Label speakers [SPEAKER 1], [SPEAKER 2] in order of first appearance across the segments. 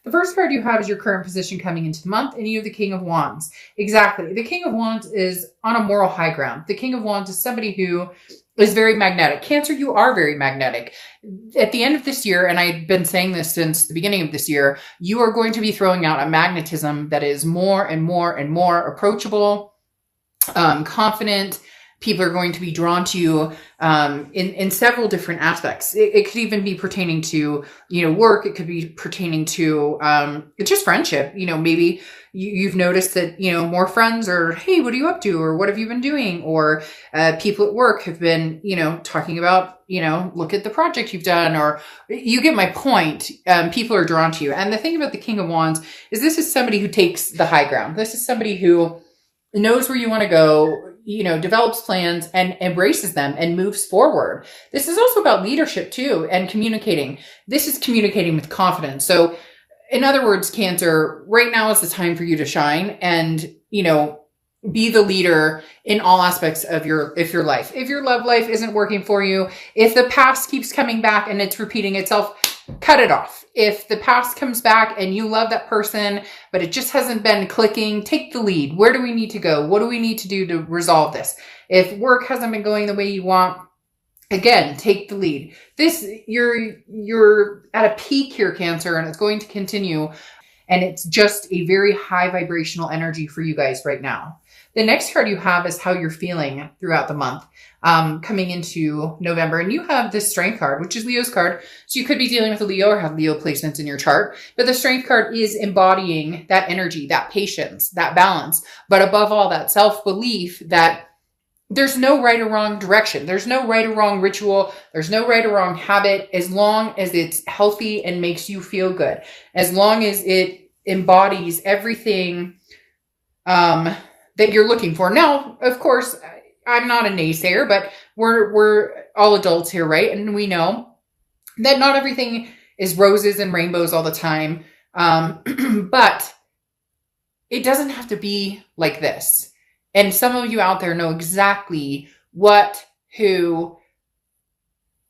[SPEAKER 1] The first card you have is your current position coming into the month, and you have the King of Wands. Exactly. The King of Wands is on a moral high ground. The King of Wands is somebody who is very magnetic. Cancer, you are very magnetic. At the end of this year, and I've been saying this since the beginning of this year, you are going to be throwing out a magnetism that is more and more and more approachable, confident. People are going to be drawn to you in several different aspects. It could even be pertaining to, work. It could be pertaining to just friendship. Maybe you've noticed that, more friends are, hey, what are you up to? Or what have you been doing? Or people at work have been, talking about, look at the project you've done, or you get my point. People are drawn to you. And the thing about the King of Wands is this is somebody who takes the high ground. This is somebody who knows where you want to go, develops plans and embraces them and moves forward. This is also about leadership too, and communicating. This is communicating with confidence. So in other words, Cancer, right now is the time for you to shine and, be the leader in all aspects of your life. If your love life isn't working for you, if the past keeps coming back and it's repeating itself, cut it off. If the past comes back and you love that person, but it just hasn't been clicking, take the lead. Where do we need to go? What do we need to do to resolve this? If work hasn't been going the way you want, again, take the lead. You're at a peak here, Cancer, and it's going to continue. And it's just a very high vibrational energy for you guys right now. The next card you have is how you're feeling throughout the month, coming into November. And you have this Strength card, which is Leo's card. So you could be dealing with a Leo or have Leo placements in your chart. But the Strength card is embodying that energy, that patience, that balance. But above all, that self-belief that there's no right or wrong direction. There's no right or wrong ritual. There's no right or wrong habit, as long as it's healthy and makes you feel good. As long as it embodies everything that you're looking for. Now, of course, I'm not a naysayer, but we're all adults here, right? And we know that not everything is roses and rainbows all the time. But it doesn't have to be like this. And some of you out there know exactly who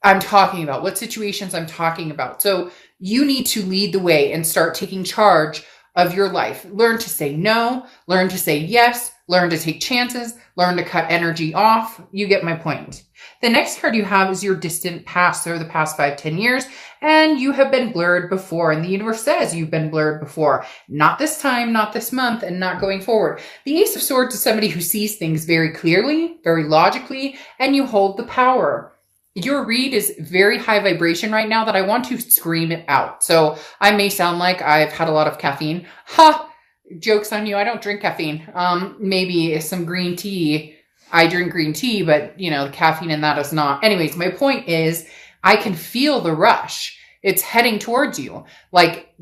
[SPEAKER 1] I'm talking about, what situations I'm talking about. So you need to lead the way and start taking charge of your life. Learn to say no, learn to say yes, learn to take chances, learn to cut energy off. You get my point. The next card you have is your distant past, or the past 5-10 years, and you have been blurred before. And the universe says you've been blurred before. Not this time, not this month, and not going forward. The Ace of Swords is somebody who sees things very clearly, very logically, and you hold the power. Your read is very high vibration right now that I want to scream it out. So I may sound like I've had a lot of caffeine. Ha! Joke's on you. I don't drink caffeine. Maybe some green tea. I drink green tea, but the caffeine in that is not. Anyways, my point is I can feel the rush. It's heading towards you. Like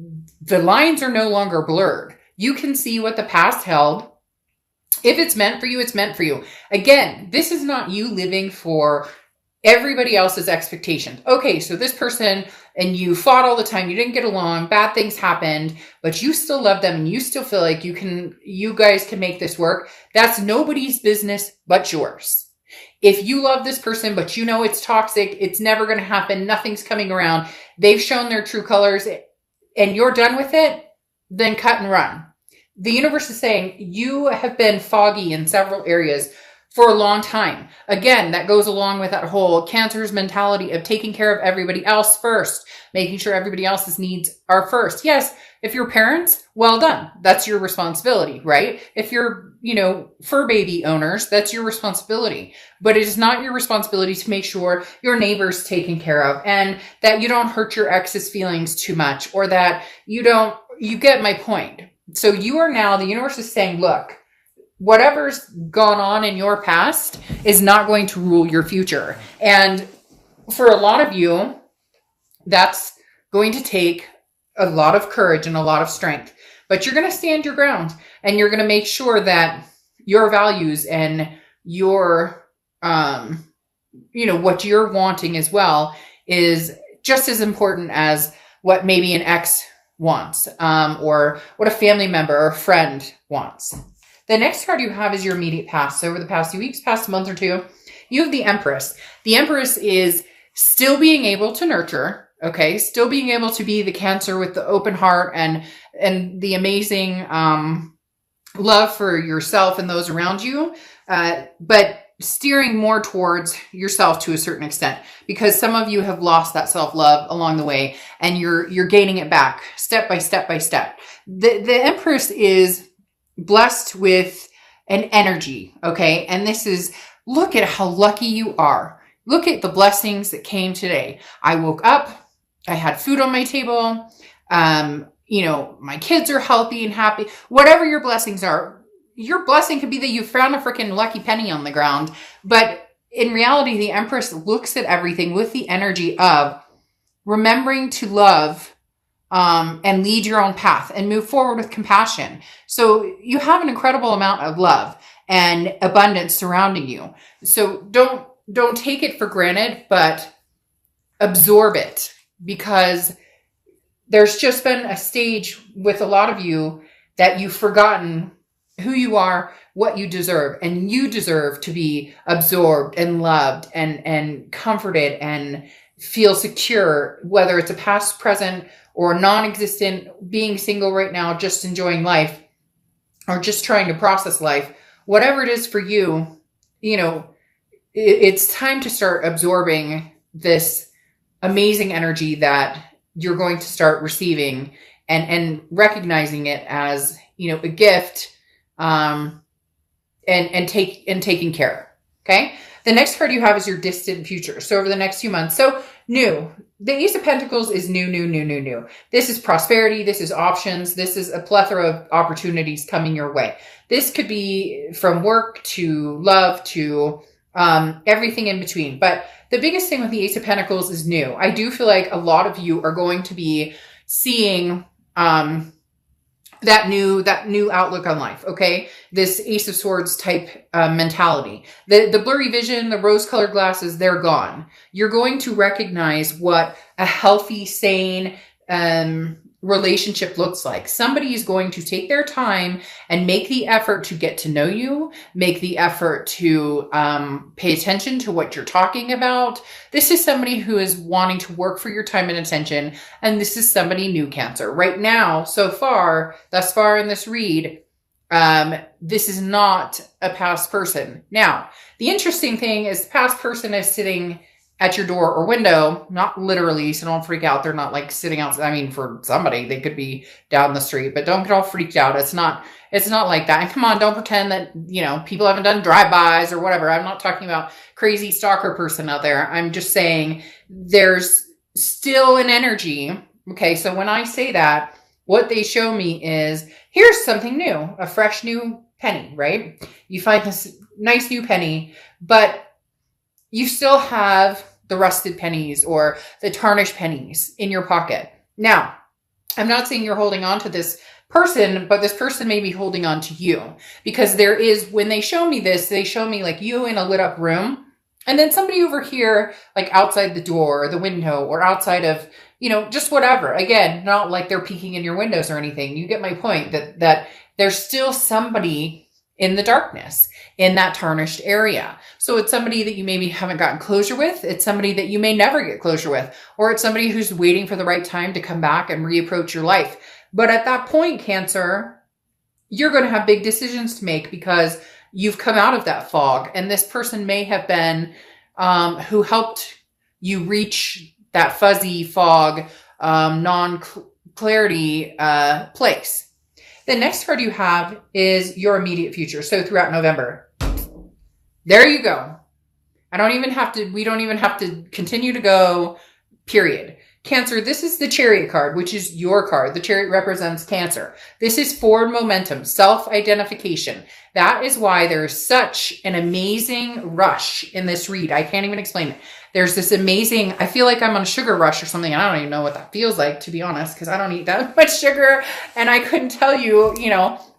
[SPEAKER 1] the lines are no longer blurred. You can see what the past held. If it's meant for you, it's meant for you. Again, this is not you living for everybody else's expectations. Okay, so this person and you fought all the time, you didn't get along, bad things happened, but you still love them and you still feel like you guys can make this work. That's nobody's business but yours. If you love this person, but it's toxic, it's never going to happen, nothing's coming around, they've shown their true colors and you're done with it, then cut and run. The universe is saying you have been foggy in several areas for a long time. Again, that goes along with that whole Cancer's mentality of taking care of everybody else first, making sure everybody else's needs are first. Yes, if you're parents, well done. That's your responsibility, right? If you're, fur baby owners, that's your responsibility. But it is not your responsibility to make sure your neighbor's taken care of and that you don't hurt your ex's feelings too much, or that you get my point. So you are now, the universe is saying, look, whatever's gone on in your past is not going to rule your future. And for a lot of you, that's going to take a lot of courage and a lot of strength. But you're going to stand your ground and you're going to make sure that your values and your, what you're wanting as well is just as important as what maybe an ex wants, or what a family member or friend wants. The next card you have is your immediate past. So over the past few weeks, past month or two, you have the Empress. The Empress is still being able to nurture, Okay. Still being able to be the Cancer with the open heart and the amazing, love for yourself and those around you. But steering more towards yourself to a certain extent, because some of you have lost that self-love along the way, and you're gaining it back step by step by step. The Empress is blessed with an energy, okay? And this is, look at how lucky you are. Look at the blessings that came today. I woke up, I had food on my table, my kids are healthy and happy. Whatever your blessings are, your blessing could be that you found a freaking lucky penny on the ground. But in reality, the Empress looks at everything with the energy of remembering to love, and lead your own path and move forward with compassion. So you have an incredible amount of love and abundance surrounding you. So don't take it for granted, but absorb it, because there's just been a stage with a lot of you that you've forgotten who you are, what you deserve, and you deserve to be absorbed and loved and comforted and feel secure, whether it's a past, present, or non-existent, being single right now, just enjoying life, or just trying to process life. Whatever it is for you, it's time to start absorbing this amazing energy that you're going to start receiving, and recognizing it as, a gift, and taking care. Okay. The next card you have is your distant future. So over the next few months. So new. The Ace of Pentacles is new. This is prosperity. This is options. This is a plethora of opportunities coming your way. This could be from work to love to everything in between. But the biggest thing with the Ace of Pentacles is new. I do feel like a lot of you are going to be seeing that new outlook on life. Okay. This Ace of Swords type mentality, the blurry vision, the rose colored glasses, they're gone. You're going to recognize what a healthy, sane, relationship looks like. Somebody is going to take their time and make the effort to get to know you, make the effort to pay attention to what you're talking about. This is somebody who is wanting to work for your time and attention. And this is somebody new, Cancer. Right now, thus far in this read, this is not a past person. Now, the interesting thing is the past person is sitting at your door or window, not literally, so don't freak out. They're not like sitting out. I mean, for somebody, they could be down the street, but don't get all freaked out. It's not like that. And come on, don't pretend that, people haven't done drive-bys or whatever. I'm not talking about crazy stalker person out there. I'm just saying there's still an energy. Okay. So when I say that, what they show me is here's something new, a fresh new penny, right? You find this nice new penny, but you still have the rusted pennies or the tarnished pennies in your pocket. Now, I'm not saying you're holding on to this person, but this person may be holding on to you, because when they show me this, they show me like you in a lit up room, and then somebody over here, like outside the door or the window or outside of, just whatever. Again, not like they're peeking in your windows or anything. You get my point that there's still somebody in the darkness, in that tarnished area. So it's somebody that you maybe haven't gotten closure with. It's somebody that you may never get closure with, or it's somebody who's waiting for the right time to come back and reapproach your life. But at that point, Cancer, you're going to have big decisions to make, because you've come out of that fog, and this person may have been who helped you reach that fuzzy fog, non-clarity place. The next card you have is your immediate future. So throughout November, there you go. We don't even have to continue to go, period. Cancer, this is the Chariot card, which is your card. The Chariot represents Cancer. This is forward momentum, self-identification. That is why there's such an amazing rush in this read. I can't even explain it. There's this amazing, I feel like I'm on a sugar rush or something. And I don't even know what that feels like, to be honest, because I don't eat that much sugar. And I couldn't tell you,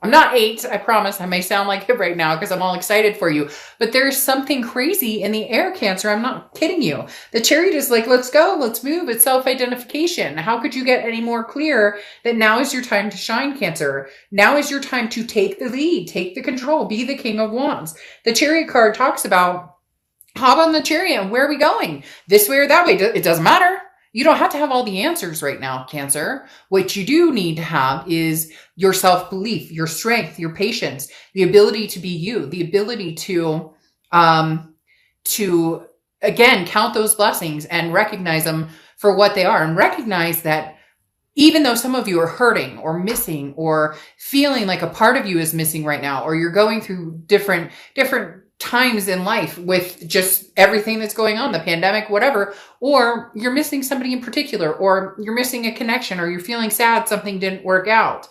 [SPEAKER 1] I'm not 8. I promise. I may sound like it right now because I'm all excited for you. But there's something crazy in the air, Cancer. I'm not kidding you. The Chariot is like, let's go, let's move. It's self-identification. How could you get any more clear that now is your time to shine, Cancer? Now is your time to take the lead, take the control, be the King of Wands. The Chariot card talks about hop on the chariot and where are we going? This way or that way? It doesn't matter. You don't have to have all the answers right now, Cancer. What you do need to have is your self-belief, your strength, your patience, the ability to be you, the ability to again, count those blessings and recognize them for what they are, and recognize that even though some of you are hurting or missing or feeling like a part of you is missing right now, or you're going through different times in life with just everything that's going on, the pandemic, whatever, or you're missing somebody in particular, or you're missing a connection, or you're feeling sad something didn't work out,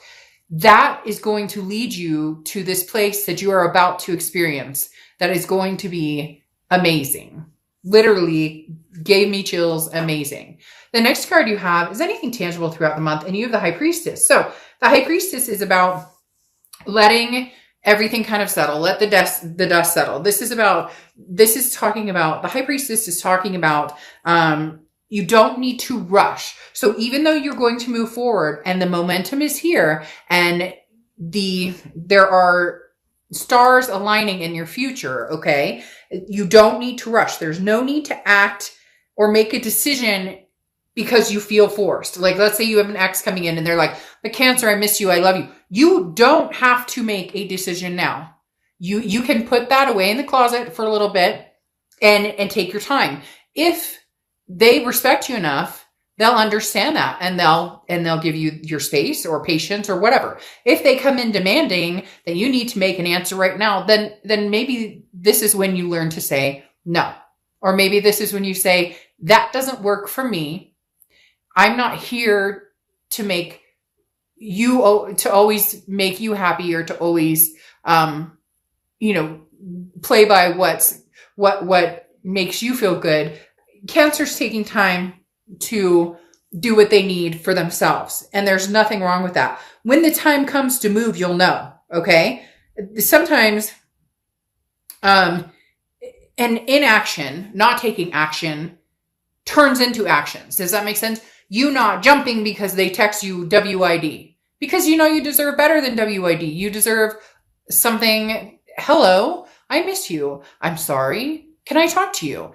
[SPEAKER 1] that is going to lead you to this place that you are about to experience that is going to be amazing. Literally gave me chills. Amazing. The next card you have is anything tangible throughout the month, and you have the High Priestess. So the High Priestess is about letting everything kind of settle, let the dust settle. The High Priestess is talking about, you don't need to rush. So even though you're going to move forward and the momentum is here and there are stars aligning in your future, okay, you don't need to rush. There's no need to act or make a decision because you feel forced. Like, let's say you have an ex coming in and they're like, "But Cancer, I miss you. I love you." You don't have to make a decision now. You can put that away in the closet for a little bit and take your time. If they respect you enough, they'll understand that, and they'll give you your space or patience or whatever. If they come in demanding that you need to make an answer right now, then maybe this is when you learn to say no. Or maybe this is when you say, "That doesn't work for me. I'm not here to make you, to always make you happy, or to always, play by what makes you feel good." Cancer's taking time to do what they need for themselves, and there's nothing wrong with that. When the time comes to move, you'll know. Okay. Sometimes, an inaction, not taking action, turns into actions. Does that make sense? You not jumping because they text you WID, because you know you deserve better than WID. You deserve something. "Hello, I miss you. I'm sorry. Can I talk to you?"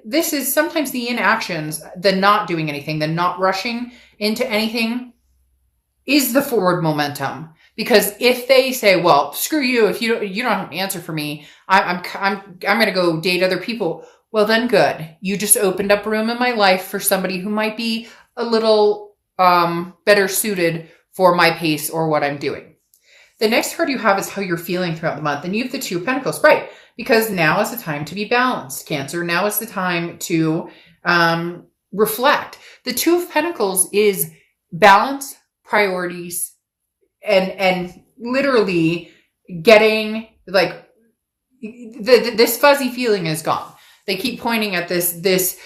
[SPEAKER 1] This is sometimes the inactions, the not doing anything, the not rushing into anything is the forward momentum. Because if they say, "Well, screw you, if you don't have an answer for me, I'm going to go date other people." Well, then good. You just opened up room in my life for somebody who might be a little better suited for my pace or what I'm doing. The next card you have is how you're feeling throughout the month. And you have the Two of Pentacles, right? Because now is the time to be balanced, Cancer. Now is the time to reflect. The Two of Pentacles is balance, priorities, and literally getting, like, this fuzzy feeling is gone. They keep pointing at this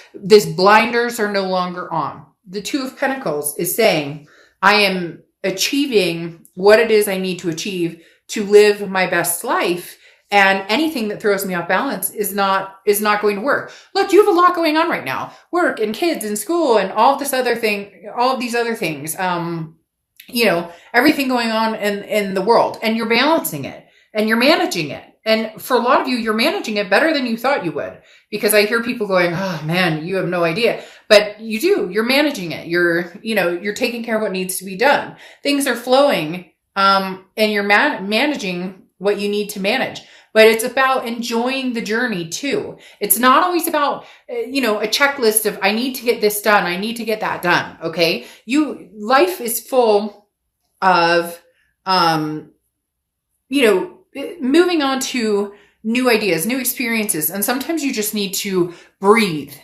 [SPEAKER 1] blinders are no longer on. The Two of Pentacles is saying, I am achieving what it is I need to achieve to live my best life. And anything that throws me off balance is not going to work. Look, you have a lot going on right now. Work and kids and school and all of these other things. Everything going on in the world, and you're balancing it and you're managing it. And for a lot of you, you're managing it better than you thought you would, because I hear people going, "Oh man, you have no idea." But you do, you're managing it. You're taking care of what needs to be done. Things are flowing, and you're managing what you need to manage. But it's about enjoying the journey too. It's not always about, a checklist of, I need to get this done. I need to get that done. Okay. Life is full of, moving on to new ideas, new experiences. And sometimes you just need to breathe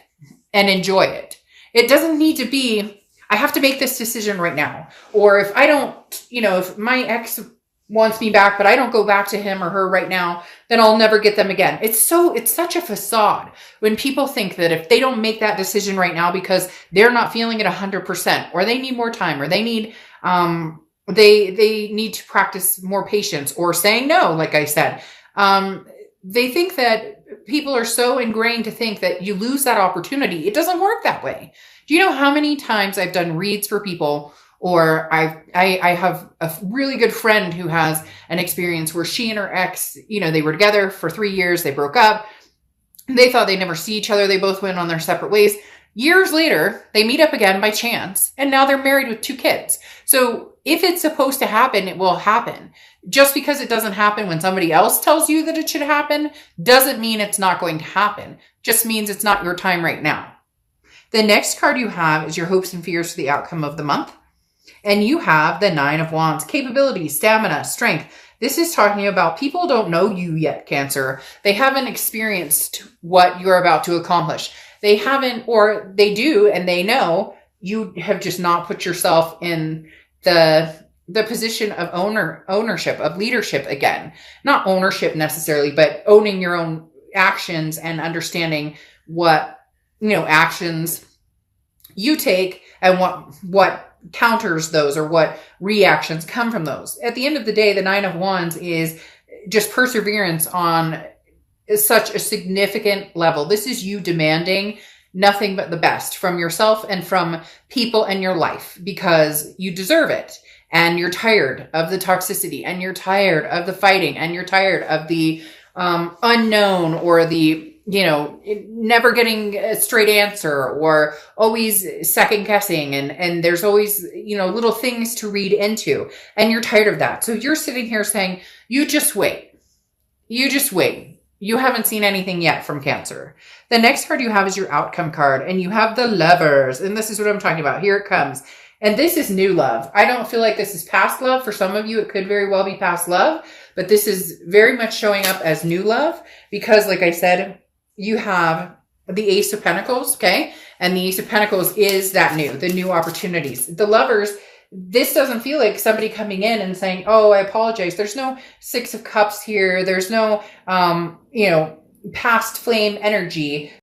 [SPEAKER 1] and enjoy it. It doesn't need to be, I have to make this decision right now. Or if I don't, if my ex wants me back, but I don't go back to him or her right now, then I'll never get them again. It's such a facade when people think that if they don't make that decision right now because they're not feeling it 100%, or they need more time, or they need, they need to practice more patience, or saying no, like I said. They think that people are so ingrained to think that you lose that opportunity. It doesn't work that way. Do you know how many times I've done reads for people, or I have a really good friend who has an experience where she and her ex, they were together for 3 years. They broke up. They thought they'd never see each other. They both went on their separate ways. Years later, they meet up again by chance, and now they're married with 2 kids. So if it's supposed to happen, it will happen. Just because it doesn't happen when somebody else tells you that it should happen doesn't mean it's not going to happen. Just means it's not your time right now. The next card you have is your hopes and fears for the outcome of the month. And you have the 9 of Wands, capability, stamina, strength. This is talking about people don't know you yet, Cancer. They haven't experienced what you're about to accomplish. They haven't, or they do, and they know you have just not put yourself in the position of ownership, of leadership again. Not ownership necessarily, but owning your own actions and understanding what, actions you take and what counters those or what reactions come from those. At the end of the day, the 9 of Wands is just perseverance on such a significant level. This is you demanding nothing but the best from yourself and from people in your life because you deserve it. And you're tired of the toxicity, and you're tired of the fighting, and you're tired of the unknown, or the never getting a straight answer, or always second guessing. And there's always, little things to read into, and you're tired of that. So you're sitting here saying, you just wait. You just wait. You haven't seen anything yet from Cancer. The next card you have is your outcome card, and you have the Lovers. And this is what I'm talking about. Here it comes. And this is new love. I don't feel like this is past love. For some of you, it could very well be past love, but this is very much showing up as new love because, like I said, you have the Ace of Pentacles, okay? And the Ace of Pentacles is the new opportunities. The Lovers, this doesn't feel like somebody coming in and saying, oh, I apologize. There's no 6 of Cups here. There's no, past flame energy.